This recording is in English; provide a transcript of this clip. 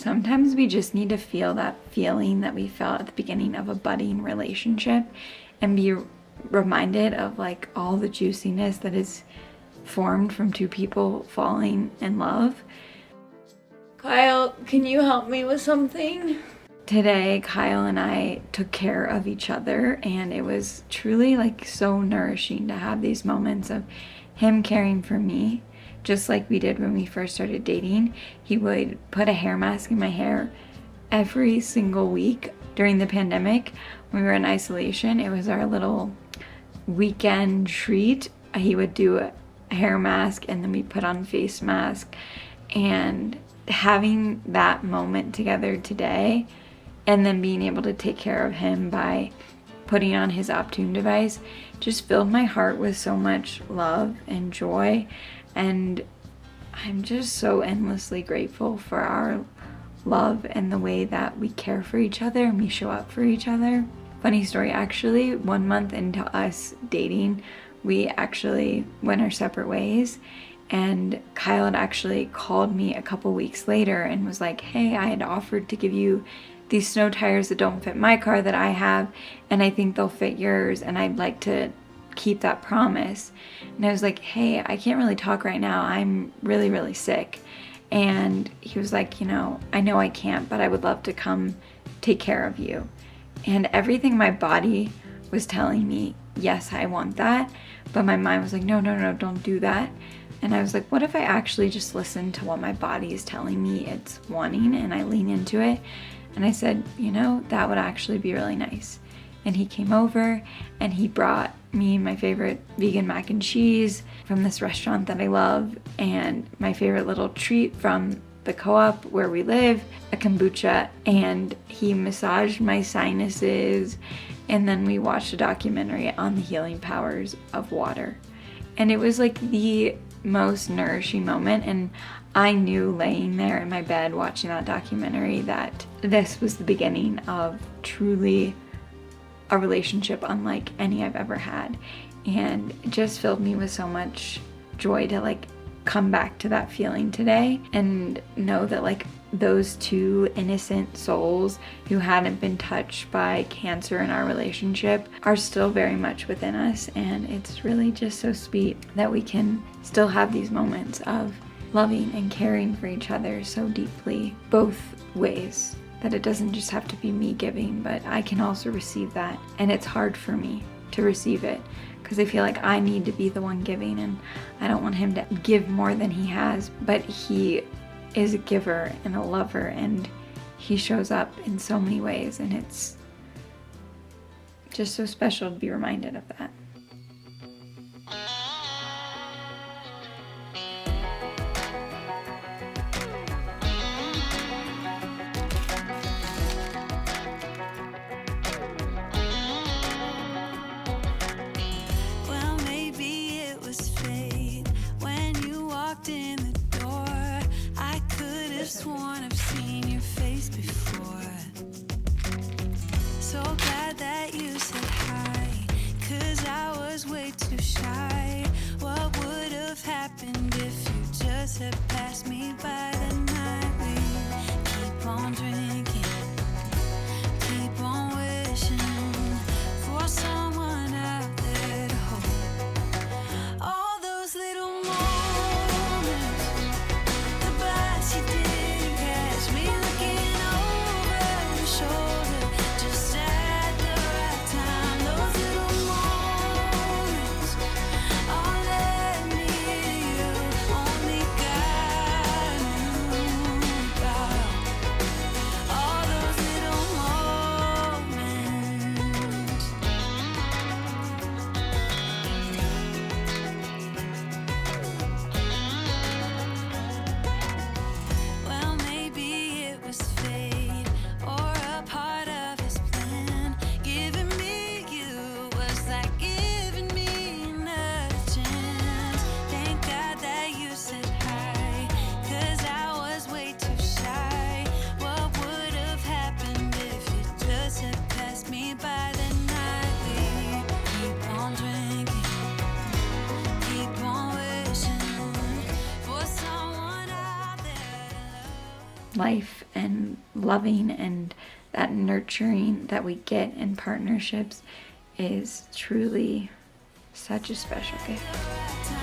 Sometimes we just need to feel that feeling that we felt at the beginning of a budding relationship and be reminded of like all the juiciness that is formed from two people falling in love. Kyle, can you help me with something? Today, Kyle and I took care of each other, and it was truly like so nourishing to have these moments of him caring for me, just like we did when we first started dating. He would put a hair mask in my hair every single week during the pandemic. When we were in isolation, it was our little weekend treat. He would do a hair mask and then we put on face mask, and having that moment together today and then being able to take care of him by putting on his optune device just filled my heart with so much love and joy. And I'm just so endlessly grateful for our love and the way that we care for each other and we show up for each other. Funny story, actually, 1 month into us dating, we actually went our separate ways. And Kyle had actually called me a couple weeks later and was like, hey, I had offered to give you these snow tires that don't fit my car that I have, and I think they'll fit yours, and I'd like to keep that promise. And I was like, hey, I can't really talk right now. I'm really, really sick. And he was like, I know I can't, but I would love to come take care of you. And everything my body was telling me, yes, I want that. But my mind was like, no, don't do that. And I was like, what if I actually just listen to what my body is telling me it's wanting and I lean into it? And I said, that would actually be really nice. And he came over and he brought me my favorite vegan mac and cheese from this restaurant that I love, and my favorite little treat from the co-op where we live, a kombucha, and he massaged my sinuses, and then we watched a documentary on the healing powers of water. And it was like the most nourishing moment, and I knew laying there in my bed watching that documentary that this was the beginning of truly a relationship unlike any I've ever had. And it just filled me with so much joy to come back to that feeling today and know that those two innocent souls who hadn't been touched by cancer in our relationship are still very much within us. And it's really just so sweet that we can still have these moments of loving and caring for each other so deeply, both ways, that it doesn't just have to be me giving, but I can also receive that. And it's hard for me to receive it because I feel like I need to be the one giving, and I don't want him to give more than he has, but he is a giver and a lover, and he shows up in so many ways, and it's just so special to be reminded of that. life and loving and that nurturing that we get in partnerships is truly such a special gift.